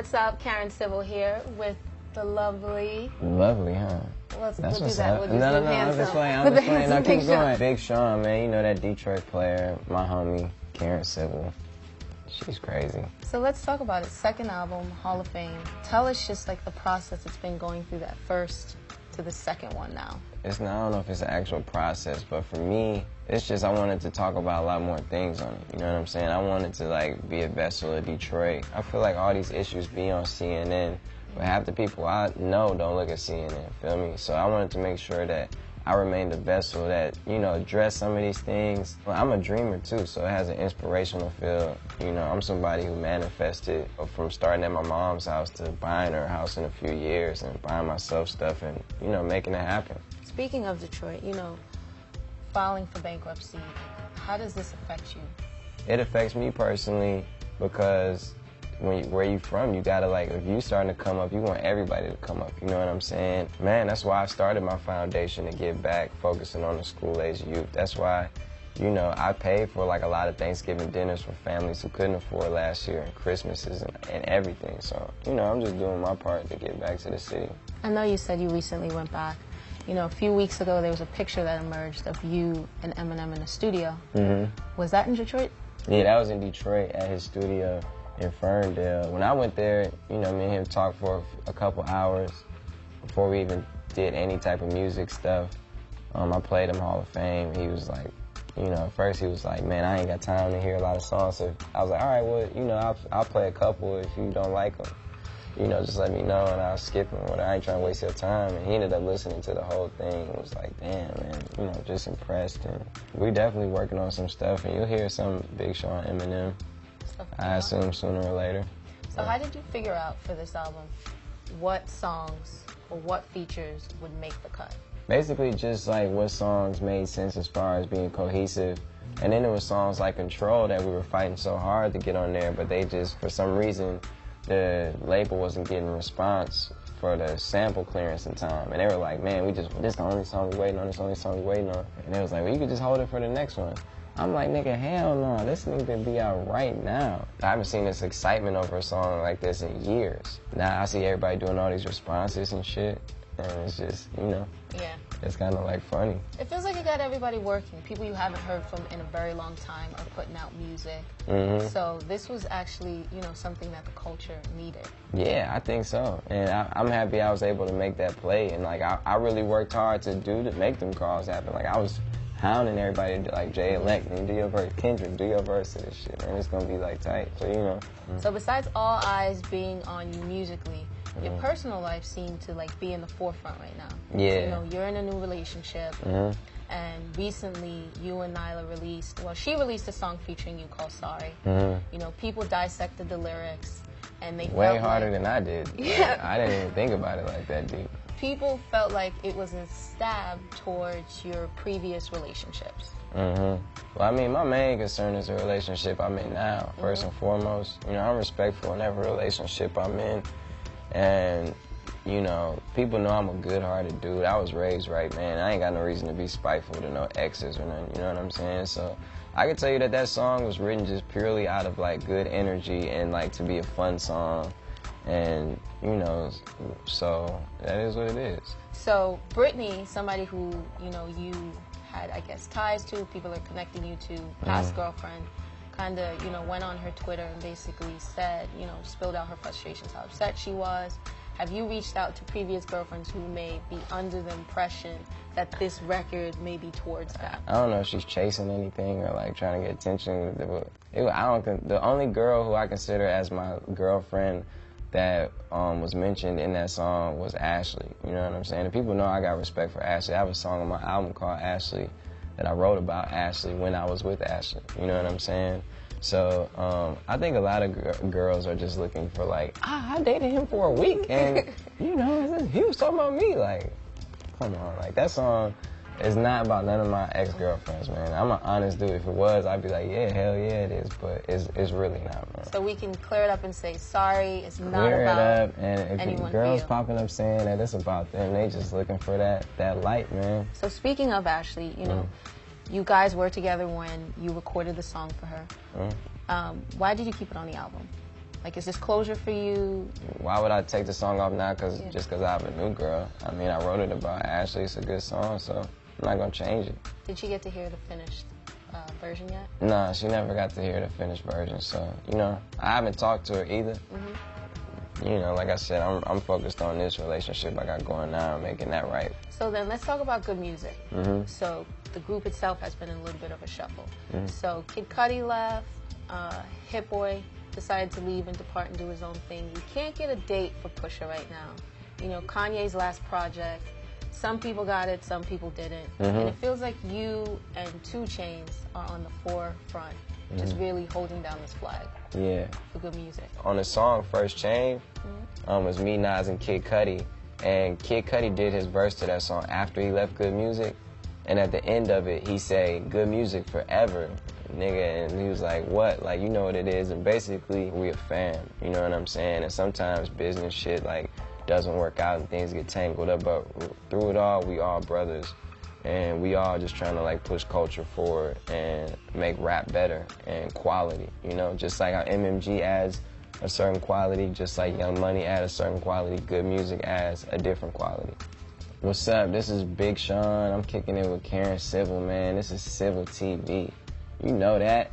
What's up? Karen Civil here with the lovely... Lovely, huh? We'll do what's that. up. We'll just No, do I'm just playing. With the Now handsome keep Big going. Sean. Big Sean, man. You know that Detroit player, my homie, Karen Civil. She's crazy. So let's talk about it. Second album, Hall of Fame. Tell us just like the process it's been going through that first to the second one now. I don't know if it's an actual process, but for me, it's just I wanted to talk about a lot more things on it. You know what I'm saying? I wanted to like be a vessel of Detroit. I feel like all these issues be on CNN, but half the people I know don't look at CNN, feel me? So I wanted to make sure that I remained a vessel that, you know, address some of these things. Well, I'm a dreamer too, so it has an inspirational feel. You know, I'm somebody who manifested from starting at my mom's house to buying her house in a few years and buying myself stuff and, you know, making it happen. Speaking of Detroit, you know, filing for bankruptcy, how does this affect you? It affects me personally because where you from, you gotta like, if you starting to come up, you want everybody to come up, you know what I'm saying? Man, that's why I started my foundation to give back, focusing on the school-age youth. That's why, you know, I paid for like a lot of Thanksgiving dinners for families who couldn't afford last year and Christmases and everything. So, you know, I'm just doing my part to give back to the city. I know you said you recently went back. You know, a few weeks ago there was a picture that emerged of you and Eminem in the studio. Was that in Detroit? Yeah, that was in Detroit at his studio in Ferndale. When I went there, you know, me and him talked for a couple hours before we even did any type of music stuff. I played him Hall of Fame. He was like, you know, at first he was like, man, I ain't got time to hear a lot of songs. So I was like, all right, well, you know, I'll play a couple if you don't like them. You know, just let me know and I'll skip them. I ain't trying to waste your time. And he ended up listening to the whole thing and was like, damn, man, you know, just impressed. And we definitely working on some stuff. And you'll hear some Big Sean, Eminem, I assume sooner or later. So how did you figure out for this album what songs or what features would make the cut? Basically just like what songs made sense as far as being cohesive. And then there were songs like Control that we were fighting so hard to get on there, but they just, for some reason, the label wasn't getting a response for the sample clearance in time. And they were like, man, this is the only song we waiting on, this is the only song we waiting on. And they was like, well, you could just hold it for the next one. I'm like, nigga, hell no, this needs to be out right now. I haven't seen this excitement over a song like this in years. Now I see everybody doing all these responses and shit, and it's just, you know, yeah, it's kind of like funny. It feels like you got everybody working. People you haven't heard from in a very long time are putting out music. So this was actually, you know, something that the culture needed. Yeah, I think so. And I'm happy I was able to make that play. And like, I really worked hard to make them calls happen. Like I was hounding everybody to like Jay-Elect and do your verse, Kendrick, do your verse of this shit, man. It's gonna be like tight. So, you know. So besides all eyes being on you musically, your personal life seemed to like be in the forefront right now. Yeah. So, you know, you're in a new relationship, and recently you and Nyla she released a song featuring you called Sorry. You know, people dissected the lyrics, and they way felt harder like, than I did. Yeah. I didn't even think about it like that deep. People felt like it was a stab towards your previous relationships. Well, I mean, my main concern is the relationship I'm in now, first and foremost. You know, I'm respectful in every relationship I'm in. And, you know, people know I'm a good-hearted dude. I was raised right, man. I ain't got no reason to be spiteful to no exes or nothing, you know what I'm saying? So I can tell you that song was written just purely out of, like, good energy and, like, to be a fun song. And, you know, so that is what it is. So Brittany, somebody who, you know, you had, I guess, ties to, people are connecting you to, past girlfriend, kind of, you know, went on her Twitter and basically said, you know, spilled out her frustrations, how upset she was. Have you reached out to previous girlfriends who may be under the impression that this record may be towards that? I don't know if she's chasing anything or like trying to get attention. The only girl who I consider as my girlfriend that was mentioned in that song was Ashley. You know what I'm saying? And people know I got respect for Ashley. I have a song on my album called Ashley that I wrote about Ashley when I was with Ashley. You know what I'm saying? So I think a lot of girls are just looking for like, I dated him for a week and, you know, he was talking about me. Like, come on. Like, that song is not about none of my ex-girlfriends, man. I'm an honest dude. If it was, I'd be like, yeah, hell yeah it is. But it's really not, man. So we can clear it up and say, sorry, it's not clear about it up, and if anyone girls for you. popping up saying that it's about them, they just looking for that light, man. So speaking of Ashley, you know, you guys were together when you recorded the song for her. Why did you keep it on the album? Like, is this closure for you? Why would I take the song off now just because I have a new girl? I mean, I wrote it about Ashley. It's a good song, so I'm not going to change it. Did she get to hear the finished version yet? Nah, she never got to hear the finished version, so, you know, I haven't talked to her either. You know, like I said, I'm focused on this relationship I got going now and making that right. So then let's talk about good music. So the group itself has been in a little bit of a shuffle. So Kid Cudi left, Hit Boy decided to leave and depart and do his own thing. We can't get a date for Pusha right now. You know, Kanye's last project, some people got it, some people didn't. And it feels like you and 2 Chainz are on the forefront, just really holding down this flag. Yeah. For good music. On the song First Chain, was me, Nas, and Kid Cudi. And Kid Cudi did his verse to that song after he left Good Music. And at the end of it, he said, "Good music forever, nigga." And he was like, "What?" Like, you know what it is. And basically, we a fam, you know what I'm saying? And sometimes business shit, like, doesn't work out and things get tangled up. But through it all, we all brothers. And we all just trying to, like, push culture forward and make rap better and quality, you know? Just like how MMG adds a certain quality, just like Young Money adds a certain quality, good music adds a different quality. What's up? This is Big Sean. I'm kicking it with Karen Civil, man. This is Civil TV. You know that.